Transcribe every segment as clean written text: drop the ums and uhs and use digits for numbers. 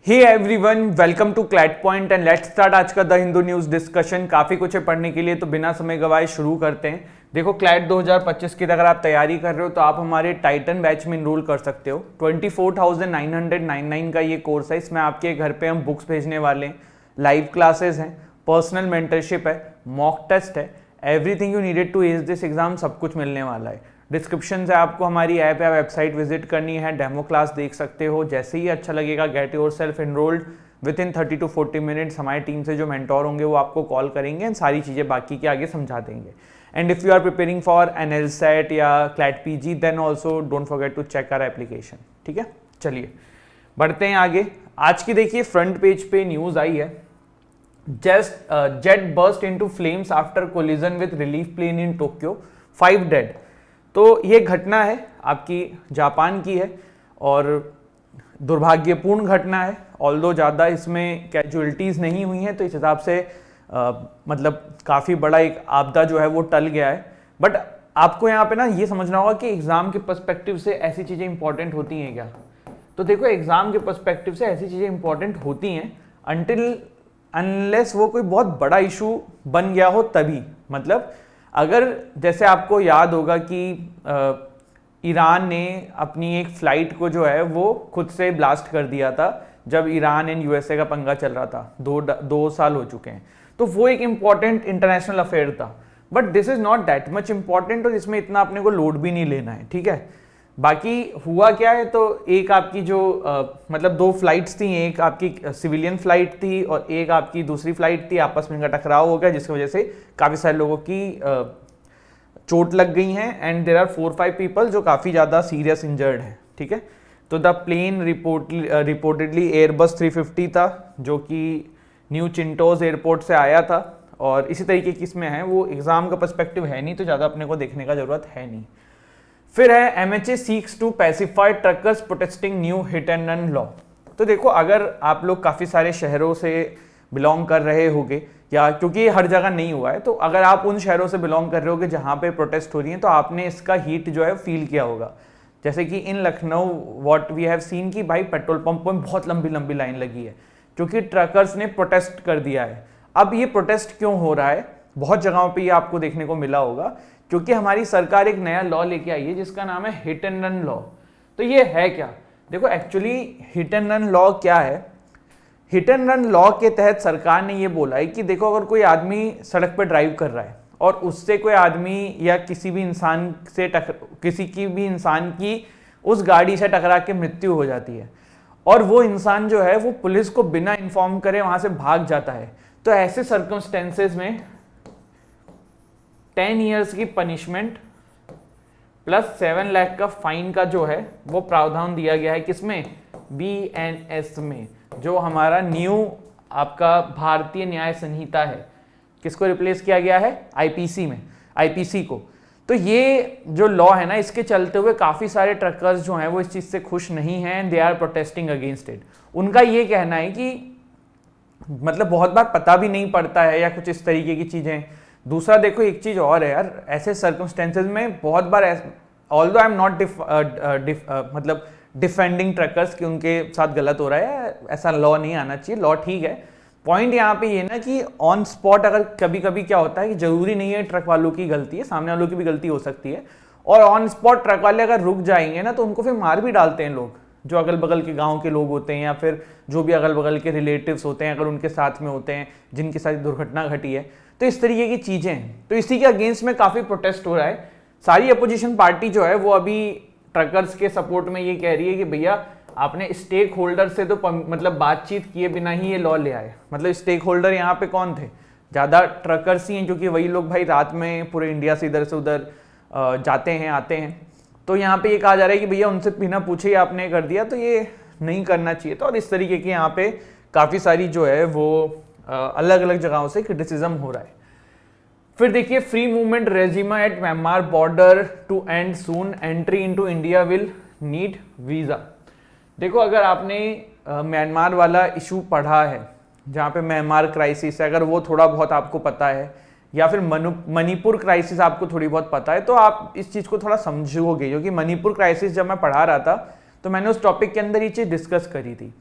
Hey everyone, welcome to CLAT point and let's start आज का the Hindu news discussion. काफी कुछ है पढ़ने के लिए, तो बिना समय गवाए शुरू करते हैं। देखो, क्लैट 2025 की अगर आप तैयारी कर रहे हो तो आप हमारे टाइटन बैच में इनरोल कर सकते हो। 24,999 का ये कोर्स है। इसमें आपके घर पे हम बुक्स भेजने वाले हैं, लाइव क्लासेस हैं, पर्सनल मेंटरशिप है, मॉक टेस्ट है, everything you needed to ace this exam सब कुछ मिलने वाला है। डिस्क्रिप्शन से आपको हमारी ऐप या वेबसाइट विजिट करनी है, डेमो क्लास देख सकते हो। जैसे ही अच्छा लगेगा, get your self enrolled. With in 30 to 40 minutes हमारी टीम से जो मेंटोर होंगे वो आपको कॉल करेंगे एंड सारी चीज़ें बाकी के आगे समझा देंगे। And if you are preparing for NLSET या CLAT PG then also don't forget to check our application. ठीक है, चलिए बढ़ते हैं आगे। आज की देखिए फ्रंट पेज पे न्यूज़ आई है, jet burst into flames after collision with relief plane in Tokyo, 5 डेड। तो ये घटना है आपकी जापान की है और दुर्भाग्यपूर्ण घटना है। ऑल्दो ज़्यादा इसमें कैजुअलिटीज़ नहीं हुई हैं, तो इस हिसाब से मतलब काफ़ी बड़ा एक आपदा जो है वो टल गया है। बट आपको यहाँ पे ना ये समझना होगा कि एग्ज़ाम के पर्सपेक्टिव से ऐसी चीज़ें इंपॉर्टेंट होती हैं क्या। तो देखो, एग्ज़ाम के पर्सपेक्टिव से ऐसी चीज़ें इंपॉर्टेंट होती हैं अनटिल अनलेस वो कोई बहुत बड़ा इशू बन गया हो तभी। मतलब अगर जैसे आपको याद होगा कि ईरान ने अपनी एक फ्लाइट को जो है वो खुद से ब्लास्ट कर दिया था जब ईरान एंड USA का पंगा चल रहा था, 2 साल हो चुके हैं। तो वो एक इम्पॉर्टेंट इंटरनेशनल अफेयर था, but this is not that much important और इसमें इतना अपने को लोड भी नहीं लेना है। ठीक है, बाकी हुआ क्या है, तो एक आपकी जो मतलब 2 फ्लाइट्स थी, एक आपकी सिविलियन फ्लाइट थी और एक आपकी दूसरी फ्लाइट थी, आपस में इनका टकराव हो गया जिसकी वजह से काफ़ी सारे लोगों की चोट लग गई हैं एंड देयर आर 4-5 पीपल जो काफ़ी ज़्यादा सीरियस इंजर्ड हैं। ठीक है, तो द प्लेन रिपोर्टेडली एयरबस 350 था जो कि न्यू चिंटोज एयरपोर्ट से आया था और इसी तरीके की इसमें है। वो एग्ज़ाम का पर्सपेक्टिव है नहीं तो ज़्यादा अपने को देखने का ज़रूरत है नहीं। फिर है MHA seeks to pacify truckers protesting new hit and run law. तो देखो, अगर आप लोग काफ़ी सारे शहरों से बिलोंग कर रहे होगे, या क्योंकि ये हर जगह नहीं हुआ है, तो अगर आप उन शहरों से बिलोंग कर रहे होगे जहाँ पे प्रोटेस्ट हो रही हैं तो आपने इसका हीट जो है फील किया होगा। जैसे कि in Lucknow what we have seen कि भाई पेट्रोल पंप में बहुत लंबी लंबी लाइन लगी है क्योंकि ट्रकर्स ने प्रोटेस्ट कर दिया है। अब ये प्रोटेस्ट क्यों हो रहा है, बहुत जगहों पे ये आपको देखने को मिला होगा क्योंकि हमारी सरकार एक नया लॉ लेके आई है जिसका नाम है हिट एंड रन लॉ। तो ये है क्या, देखो actually hit and run law क्या है। हिट एंड रन लॉ के तहत सरकार ने ये बोला है कि देखो, अगर कोई आदमी सड़क पर ड्राइव कर रहा है और उससे कोई आदमी या किसी भी इंसान की उस गाड़ी से टकरा के मृत्यु हो जाती है और वो इंसान जो है वो पुलिस को बिना इन्फॉर्म करे वहां से भाग जाता है, तो ऐसे सर्कमस्टेंसेस में 10 years की पनिशमेंट प्लस 7 लाख का फाइन का जो है वो प्रावधान दिया गया है। किसमें? BNS में, जो हमारा न्यू आपका भारतीय न्याय संहिता है। किसको रिप्लेस किया गया है? IPC में, IPC को। तो ये जो लॉ है ना, इसके चलते हुए काफ़ी सारे ट्रकर्स जो हैं वो इस चीज़ से खुश नहीं हैं, they are protesting against it. उनका ये कहना है कि मतलब बहुत बार पता भी नहीं पड़ता है या कुछ इस तरीके की चीज़ें। दूसरा देखो, एक चीज़ और है यार, ऐसे सर्कमस्टेंसेज में बहुत बार ऑल्दो आई एम नॉट मतलब डिफेंडिंग ट्रकर्स कि उनके साथ गलत हो रहा है, ऐसा लॉ नहीं आना चाहिए, लॉ ठीक है। पॉइंट यहाँ पे ये ना कि ऑन स्पॉट अगर कभी कभी क्या होता है कि जरूरी नहीं है ट्रक वालों की गलती है, सामने वालों की भी गलती हो सकती है, और ऑन स्पॉट ट्रक वाले अगर रुक जाएंगे ना तो उनको फिर मार भी डालते हैं लोग, जो अगल बगल के गाँव के लोग होते हैं या फिर जो भी अगल बगल के रिलेटिव्स होते हैं, अगर उनके साथ में होते हैं जिनके साथ दुर्घटना घटी है। तो इस तरीके की चीज़ें हैं, तो इसी के अगेंस्ट में काफ़ी प्रोटेस्ट हो रहा है। सारी अपोजिशन पार्टी जो है वो अभी ट्रकर्स के सपोर्ट में ये कह रही है कि भैया आपने स्टेक होल्डर से तो मतलब बातचीत किए बिना ही ये लॉ ले आए। मतलब स्टेक होल्डर यहाँ पे कौन थे? ज़्यादा ट्रकर्स ही हैं, क्योंकि वही लोग भाई रात में पूरे इंडिया से इधर से उधर जाते हैं आते हैं। तो यहाँ पे ये कहा जा रहा है कि भैया उनसे बिना पूछे ही आपने कर दिया, तो ये नहीं करना चाहिए था। और इस तरीके की यहाँ पे काफ़ी सारी जो है वो अलग अलग जगहों से क्रिटिसिज्म हो रहा है। फिर देखिए, free movement regime at Myanmar border to end soon, entry into India will need visa. देखो, अगर आपने म्यांमार वाला इशू पढ़ा है जहाँ पे म्यांमार क्राइसिस है, अगर वो थोड़ा बहुत आपको पता है, या फिर मणिपुर क्राइसिस आपको थोड़ी बहुत पता है, तो आप इस चीज़ को थोड़ा समझोगे। क्योंकि मणिपुर क्राइसिस जब मैं पढ़ा रहा था तो मैंने उस टॉपिक के अंदर ये चीज़ डिस्कस करी थी।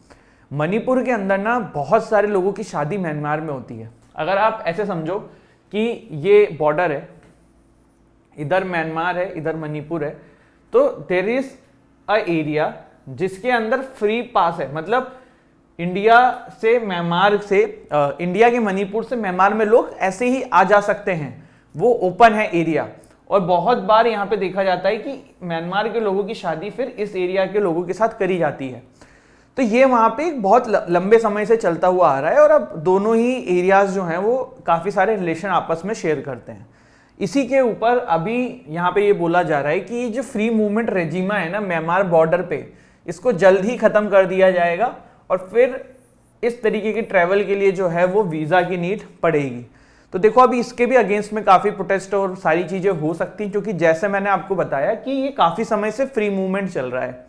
मणिपुर के अंदर ना बहुत सारे लोगों की शादी म्यांमार में होती है। अगर आप ऐसे समझो कि ये बॉर्डर है, इधर म्यांमार है, इधर मणिपुर है, तो देयर इज अ एरिया जिसके अंदर फ्री पास है, मतलब इंडिया से म्यांमार से इंडिया के मणिपुर से म्यांमार में लोग ऐसे ही आ जा सकते हैं, वो ओपन है एरिया। और बहुत बार यहाँ पे देखा जाता है कि म्यांमार के लोगों की शादी फिर इस एरिया के लोगों के साथ करी जाती है। तो ये वहाँ पे एक बहुत लंबे समय से चलता हुआ आ रहा है और अब दोनों ही एरियाज जो हैं वो काफ़ी सारे रिलेशन आपस में शेयर करते हैं। इसी के ऊपर अभी यहाँ पे ये बोला जा रहा है कि जो फ्री मूवमेंट रेजिमा है ना म्यांमार बॉर्डर पे, इसको जल्द ही ख़त्म कर दिया जाएगा और फिर इस तरीके के ट्रैवल के लिए जो है वो वीज़ा की नीड पड़ेगी। तो देखो अभी इसके भी अगेंस्ट में काफ़ी प्रोटेस्ट और सारी चीज़ें हो सकती हैं, क्योंकि जैसे मैंने आपको बताया कि ये काफ़ी समय से फ्री मूवमेंट चल रहा है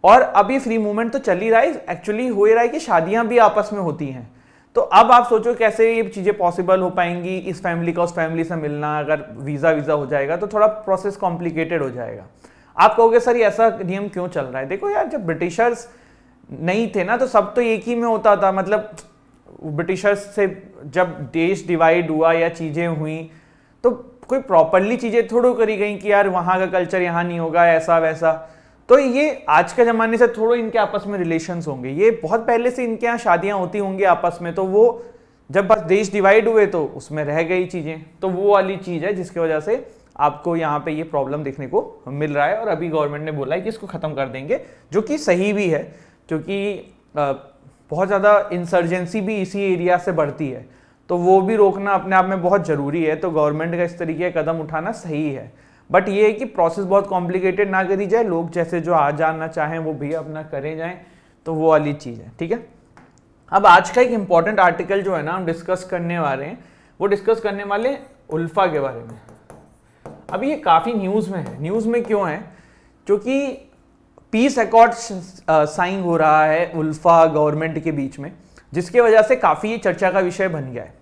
और अभी फ्री मूवमेंट तो चल ही रहा है, एक्चुअली हो ही रहा है कि शादियां भी आपस में होती हैं। तो अब आप सोचो कैसे ये चीज़ें पॉसिबल हो पाएंगी, इस फैमिली का उस फैमिली से मिलना, अगर वीज़ा हो जाएगा तो थोड़ा प्रोसेस कॉम्प्लिकेटेड हो जाएगा। आप कहोगे सर ऐसा नियम क्यों चल रहा है? देखो यार, जब ब्रिटिशर्स नहीं थे ना तो सब तो एक ही में होता था, मतलब ब्रिटिशर्स से जब देश डिवाइड हुआ या चीज़ें हुई तो कोई प्रॉपरली चीज़ें थोड़ो करी गई कि यार वहाँ का कल्चर यहाँ नहीं होगा, ऐसा वैसा। तो ये आज के ज़माने से थोड़ो इनके आपस में रिलेशंस होंगे, ये बहुत पहले से इनके यहाँ शादियाँ होती होंगी आपस में, तो वो जब बस देश डिवाइड हुए तो उसमें रह गई चीज़ें। तो वो वाली चीज़ है जिसकी वजह से आपको यहाँ पे ये प्रॉब्लम देखने को मिल रहा है और अभी गवर्नमेंट ने बोला है कि इसको ख़त्म कर देंगे, जो कि सही भी है, क्योंकि बहुत ज़्यादा इंसर्जेंसी भी इसी एरिया से बढ़ती है, तो वो भी रोकना अपने आप में बहुत ज़रूरी है। तो गवर्नमेंट का इस तरीके का कदम उठाना सही है, बट ये है कि प्रोसेस बहुत कॉम्प्लिकेटेड ना करी जाए, लोग जैसे जो आ जाना चाहें वो भी अपना करे जाएं, तो वो वाली चीज़ है। ठीक है, अब आज का एक इंपॉर्टेंट आर्टिकल जो है ना हम डिस्कस करने वाले हैं, वो डिस्कस करने वाले उल्फा के बारे में। अभी ये काफ़ी न्यूज़ में है। न्यूज़ में क्यों है? क्योंकि पीस अकॉर्ड साइन हो रहा है उल्फा गवर्नमेंट के बीच में, जिसकी वजह से काफ़ी ये चर्चा का विषय बन गया है।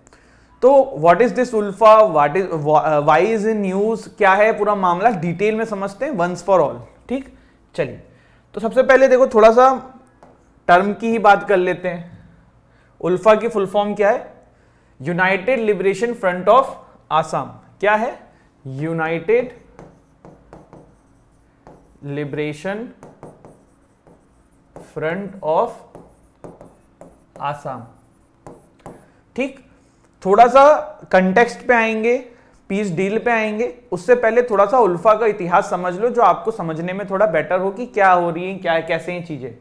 तो what is this ULFA, why is in news, क्या है पूरा मामला, डिटेल में समझते हैं वंस फॉर ऑल। ठीक, चलिए तो सबसे पहले देखो थोड़ा सा टर्म की ही बात कर लेते हैं। उल्फा की फुल फॉर्म क्या है? United Liberation Front of Assam. क्या है? United Liberation Front of Assam. ठीक, थोड़ा सा कंटेक्स्ट पे आएंगे, पीस डील पे आएंगे, उससे पहले थोड़ा सा उल्फा का इतिहास समझ लो, जो आपको समझने में थोड़ा बेटर हो कि क्या हो रही है, क्या कैसे हैं चीजें।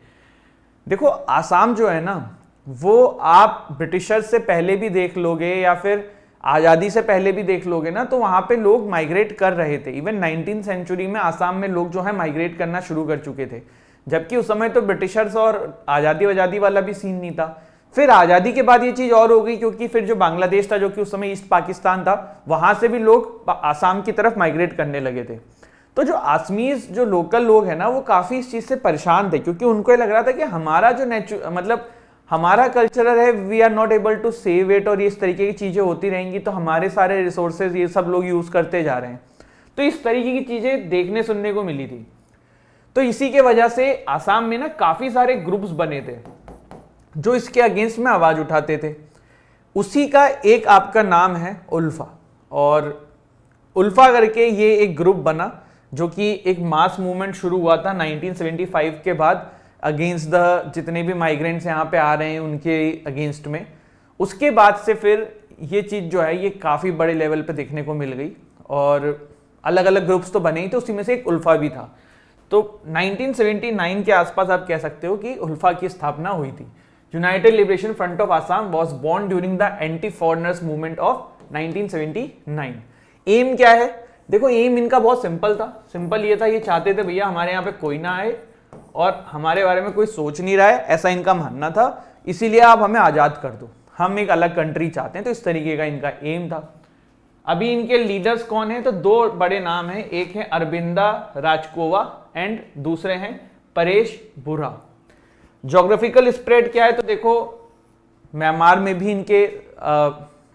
देखो आसाम जो है ना, वो आप ब्रिटिशर्स से पहले भी देख लोगे या फिर आज़ादी से पहले भी देख लोगे ना, तो वहाँ पे लोग माइग्रेट कर रहे थे। इवन 19वीं सेंचुरी में आसाम में लोग जो है माइग्रेट करना शुरू कर चुके थे, जबकि उस समय तो ब्रिटिशर्स और आज़ादी वाला भी सीन नहीं था। फिर आज़ादी के बाद ये चीज़ और हो गई, क्योंकि फिर जो बांग्लादेश था, जो कि उस समय ईस्ट पाकिस्तान था, वहाँ से भी लोग आसाम की तरफ माइग्रेट करने लगे थे। तो जो आसमीज जो लोकल लोग हैं ना, वो काफ़ी इस चीज़ से परेशान थे, क्योंकि उनको ये लग रहा था कि हमारा जो मतलब हमारा कल्चरल है, we are not able to save it, और इस तरीके की चीज़ें होती रहेंगी तो हमारे सारे रिसोर्सेज ये सब लोग यूज़ करते जा रहे हैं। तो इस तरीके की चीज़ें देखने सुनने को मिली थी। तो इसी के वजह से आसाम में ना काफ़ी सारे ग्रुप्स बने थे जो इसके अगेंस्ट में आवाज़ उठाते थे। उसी का एक आपका नाम है उल्फा, और उल्फा करके ये एक ग्रुप बना, जो कि एक मास मूवमेंट शुरू हुआ था 1975 के बाद अगेंस्ट द जितने भी माइग्रेंट्स यहाँ पे आ रहे हैं उनके अगेंस्ट में। उसके बाद से फिर ये चीज़ जो है ये काफ़ी बड़े लेवल पे देखने को मिल गई, और अलग अलग ग्रुप्स तो बने ही थे, उसी में से एक उल्फा भी था। तो 1979 के आसपास आप कह सकते हो कि उल्फा की स्थापना हुई थी। United Liberation Front of Assam was born during the anti foreigners movement of 1979। Aim क्या है? देखो एम इनका बहुत सिंपल था। सिंपल ये था, ये चाहते थे भैया हमारे यहाँ पे कोई ना आए और हमारे बारे में कोई सोच नहीं रहा है, ऐसा इनका मानना था, इसीलिए आप हमें आज़ाद कर दो, हम एक अलग कंट्री चाहते हैं। तो इस तरीके का इनका एम था। अभी इनके लीडर्स कौन हैं? तो दो बड़े नाम हैं, एक है अरबिंदा राजकोवा एंड दूसरे हैं परेश बुरा। ज्योग्राफिकल स्प्रेड क्या है? तो देखो म्यांमार में भी इनके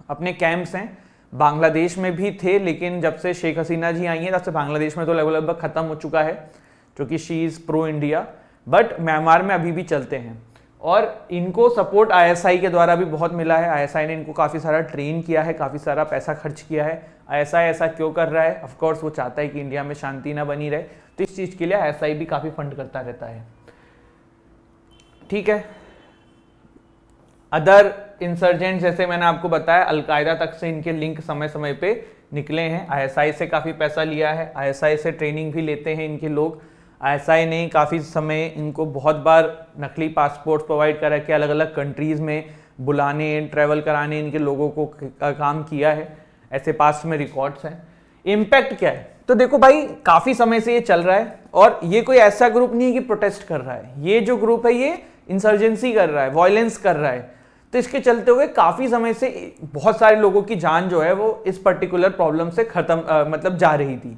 अपने कैंप्स हैं, बांग्लादेश में भी थे, लेकिन जब से शेख हसीना जी आई हैं तब से बांग्लादेश में तो लगभग खत्म हो चुका है, क्योंकि she is pro India, but Myanmar में अभी भी चलते हैं। और इनको सपोर्ट आईएसआई के द्वारा भी बहुत मिला है। आईएसआई ने इनको काफ़ी सारा ट्रेन किया है, काफ़ी सारा पैसा खर्च किया है। आईएसआई ऐसा क्यों कर रहा है? ऑफ कोर्स वो चाहता है कि इंडिया में शांति ना बनी रहे, तो इस चीज़ के लिए आईएसआई भी काफ़ी फंड करता रहता है। ठीक है, अदर इंसर्जेंट जैसे मैंने आपको बताया, अलकायदा तक से इनके लिंक समय समय पे निकले हैं। आईएसआई से काफ़ी पैसा लिया है, आईएसआई से ट्रेनिंग भी लेते हैं इनके लोग। आईएसआई ने काफ़ी समय इनको बहुत बार नकली पासपोर्ट प्रोवाइड करा के अलग अलग कंट्रीज़ में बुलाने, ट्रैवल कराने इनके लोगों को काम किया है। ऐसे पास्ट में रिकॉर्ड्स हैं। इम्पैक्ट क्या है? तो देखो भाई, काफ़ी समय से ये चल रहा है और ये कोई ऐसा ग्रुप नहीं है कि प्रोटेस्ट कर रहा है। ये जो ग्रुप है ये इंसर्जेंसी कर रहा है, वायलेंस कर रहा है। तो इसके चलते हुए काफ़ी समय से बहुत सारे लोगों की जान जो है वो इस पर्टिकुलर प्रॉब्लम से मतलब जा रही थी।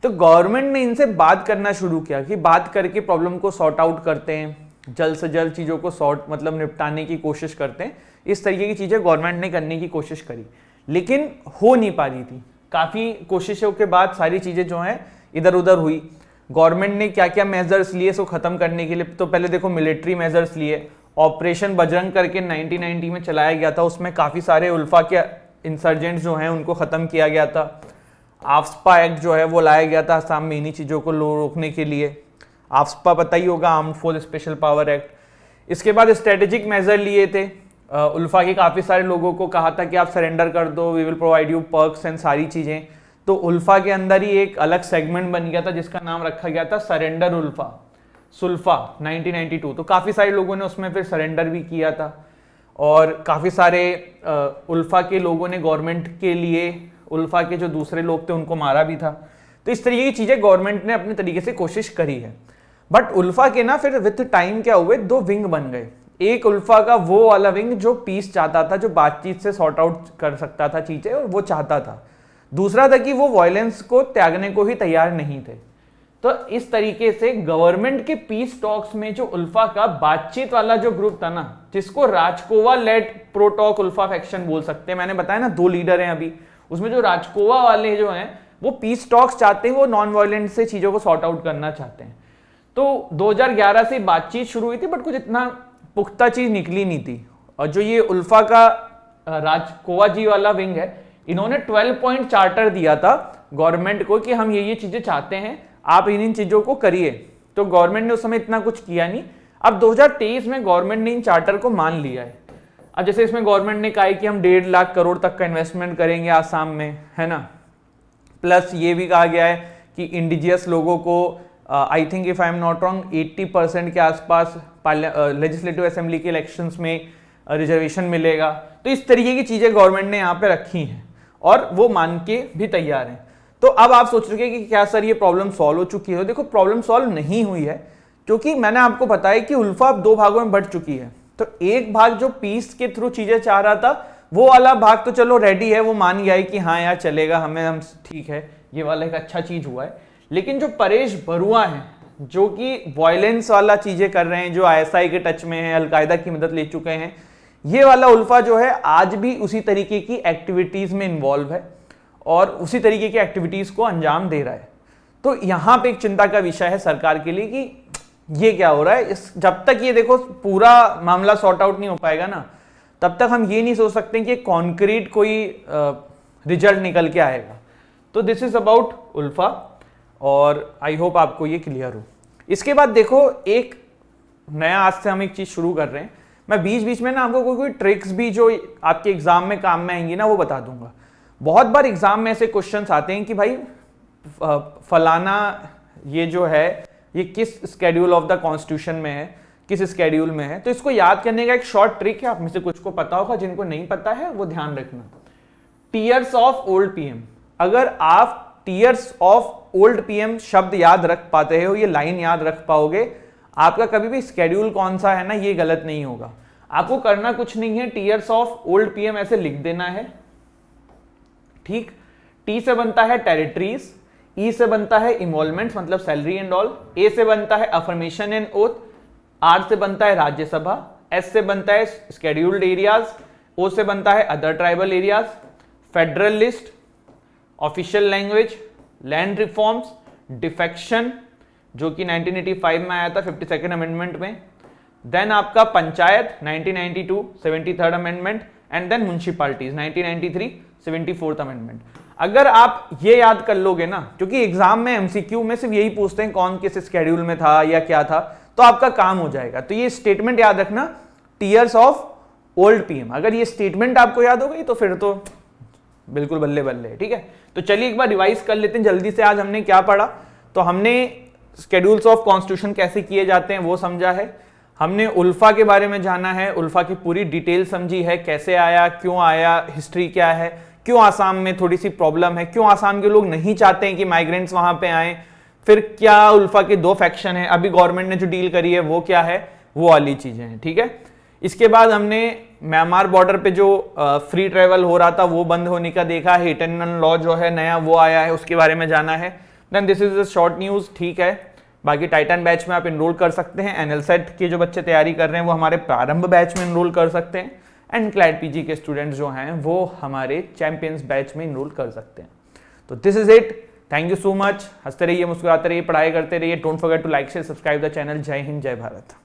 तो गवर्नमेंट ने इनसे बात करना शुरू किया कि बात करके प्रॉब्लम को सॉर्ट आउट करते हैं, जल्द से जल्द चीज़ों को मतलब निपटाने की कोशिश करते हैं। इस तरीके की चीज़ें गवर्नमेंट ने करने की कोशिश करी, लेकिन हो नहीं पा रही थी। काफ़ी कोशिशों के बाद सारी चीज़ें जो हैं इधर उधर हुई। गवर्नमेंट ने क्या क्या मेजर्स लिए इसको ख़त्म करने के लिए? तो पहले देखो, मिलिट्री मेजर्स लिए। ऑपरेशन बजरंग करके 1990 में चलाया गया था, उसमें काफ़ी सारे उल्फा के इंसर्जेंट्स जो हैं उनको ख़त्म किया गया था। आफ्सपा एक्ट जो है वो लाया गया था असम में इन्हीं चीज़ों को रोकने के लिए। आफ्सपा पता ही होगा, armed force special power act. इसके बाद स्ट्रेटेजिक मेजर लिए थे। उल्फा के काफ़ी सारे लोगों को कहा था कि आप सरेंडर कर दो, we will provide you perks and सारी चीज़ें। तो उल्फा के अंदर ही एक अलग सेगमेंट बन गया था जिसका नाम रखा गया था सरेंडर उल्फा, सुल्फा 1992। तो काफ़ी सारे लोगों ने उसमें फिर सरेंडर भी किया था और काफ़ी सारे उल्फा के लोगों ने गवर्नमेंट के लिए उल्फा के जो दूसरे लोग थे उनको मारा भी था। तो इस तरीके की चीज़ें गवर्नमेंट ने अपने तरीके से कोशिश करी है। बट उल्फा के ना फिर विथ टाइम क्या हुए, दो विंग बन गए। एक उल्फा का वो वाला विंग जो पीस चाहता था, जो बातचीत से सॉर्ट आउट कर सकता था चीज़ें और वो चाहता था। दूसरा था कि वो वायलेंस को त्यागने को ही तैयार नहीं थे। तो इस तरीके से गवर्नमेंट के पीस टॉक्स में जो उल्फा का बातचीत वाला जो ग्रुप था ना, जिसको Rajkhowa led pro talk ULFA faction बोल सकते हैं, मैंने बताया ना 2 लीडर हैं अभी, उसमें जो राजकोवा वाले जो हैं वो पीस टॉक्स चाहते हैं, वो नॉन वायलेंट से चीज़ों को सॉर्ट आउट करना चाहते हैं। तो 2011 से बातचीत शुरू हुई थी, बट कुछ इतना पुख्ता चीज़ निकली नहीं थी। और जो ये उल्फा का राजकोवा जी वाला विंग है, इन्होंने 12 पॉइंट चार्टर दिया था गवर्नमेंट को कि हम ये चीज़ें चाहते हैं, आप इन चीज़ों को करिए। तो गवर्नमेंट ने उस समय इतना कुछ किया नहीं। अब 2023 में गवर्नमेंट ने इन चार्टर को मान लिया है। अब जैसे इसमें गवर्नमेंट ने कहा है कि हम 1.5 लाख करोड़ तक का इन्वेस्टमेंट करेंगे आसाम में, है ना। प्लस ये भी कहा गया है कि इंडिजियस लोगों को I think if I am not wrong 80% के आसपास लेजिस्लेटिव असेंबली के इलेक्शंस में रिजर्वेशन मिलेगा। तो इस तरीके की चीज़ें गवर्नमेंट ने यहाँ पे रखी हैं और वो मान के भी तैयार हैं। तो अब आप सोच रहे हैं कि क्या सर ये प्रॉब्लम सॉल्व हो चुकी है? देखो, प्रॉब्लम सॉल्व नहीं हुई है, क्योंकि मैंने आपको बताया कि उल्फा अब 2 भागों में बढ़ चुकी है। तो एक भाग जो पीस के थ्रू चीजें चाह रहा था, वो वाला भाग तो चलो रेडी है, वो मान गया है कि हाँ यार चलेगा, हम ठीक है, ये वाला एक अच्छा चीज हुआ है। लेकिन जो परेश बरुआ है, जो कि वायलेंस वाला चीजें कर रहे हैं, जो आईएसआई के टच में है, अलकायदा की मदद ले चुके हैं, ये वाला उल्फा जो है आज भी उसी तरीके की एक्टिविटीज में इन्वॉल्व है और उसी तरीके की एक्टिविटीज को अंजाम दे रहा है। तो यहां पे एक चिंता का विषय है सरकार के लिए कि ये क्या हो रहा है। जब तक ये देखो पूरा मामला सॉर्ट आउट नहीं हो पाएगा ना, तब तक हम ये नहीं सोच सकते कि कॉन्क्रीट कोई रिजल्ट निकल के आएगा। तो दिस इज अबाउट उल्फा और आई होप आपको ये क्लियर हो। इसके बाद देखो, एक नया आज से हम एक चीज शुरू कर रहे हैं। मैं बीच बीच में ना आपको कोई ट्रिक्स भी जो आपके एग्जाम में काम में आएंगी ना, वो बता दूंगा। बहुत बार एग्जाम में ऐसे क्वेश्चंस आते हैं कि भाई फलाना ये जो है ये किस स्केड्यूल ऑफ द कॉन्स्टिट्यूशन में है, किस स्केड्यूल में है। तो इसको याद करने का एक शॉर्ट ट्रिक है, आप में से कुछ को पता होगा, जिनको नहीं पता है वो ध्यान रखना। Tears of old PM. अगर आप टीयर्स ऑफ ओल्ड पीएम शब्द याद रख पाते हो, ये लाइन याद रख पाओगे, आपका कभी भी स्केड्यूल कौन सा है ना, ये गलत नहीं होगा। आपको करना कुछ नहीं है, टीयर्स ऑफ ओल्ड पीएम ऐसे लिख देना है, ठीक। टी से बनता है टेरिटरीज, ई से बनता है इन्वॉल्वमेंट मतलब सैलरी एंड ऑल, ए से बनता है अफर्मेशन एंड ओथ, आर से बनता है राज्यसभा, एस से बनता है स्केड्यूल्ड एरियाज, ओ से बनता है other tribal areas, federal list, official language, land reforms, defection जो कि 1985 में आया था 52nd अमेंडमेंट में, देन आपका panchayat 1992 73rd amendment, and then municipalities 1993 74th amendment. अगर आप ये याद कर लोगे ना, क्योंकि एग्जाम में एमसीक्यू में सिर्फ यही पूछते हैं कौन किस शेड्यूल में था या क्या था, तो आपका काम हो जाएगा। तो ये स्टेटमेंट याद रखना, टीयर्स ऑफ ओल्ड पीएम, अगर ये स्टेटमेंट आपको याद हो गई तो फिर तो बिल्कुल बल्ले बल्ले, ठीक है। तो चलिए एक बार रिवाइज कर लेते हैं जल्दी से। आज हमने क्या पढ़ा? तो हमने शेड्यूल्स ऑफ कॉन्स्टिट्यूशन कैसे किए जाते हैं वो समझा है, हमने उल्फा के बारे में जाना है, उल्फा की पूरी डिटेल समझी है, कैसे आया, क्यों आया, हिस्ट्री क्या है, क्यों आसाम में थोड़ी सी प्रॉब्लम है, क्यों आसाम के लोग नहीं चाहते हैं कि माइग्रेंट्स वहां पे आए, फिर क्या उल्फा के 2 फैक्शन है, अभी गवर्नमेंट ने जो डील करी है वो क्या है, वो वाली चीजें हैं, ठीक है। इसके बाद हमने म्यांमार बॉर्डर पे जो फ्री ट्रेवल हो रहा था वो बंद होने का देखा, हिटन लॉ जो है नया वो आया है, उसके बारे में जाना है। Then this is a short news, ठीक है। बाकी टाइटन बैच में आप इनरोल कर सकते हैं, एनएलसेट के जो बच्चे तैयारी कर रहे हैं वो हमारे प्रारंभ बैच में इनरोल कर सकते हैं, एंड क्लैड पीजी के स्टूडेंट्स जो हैं वो हमारे चैंपियंस बैच में इनरोल कर सकते हैं। तो this is it, thank you so much. हंसते रहिए, मुस्कुराते रहिए, पढ़ाई करते रहिए। Don't forget to like share subscribe the channel. जय हिंद, जय भारत।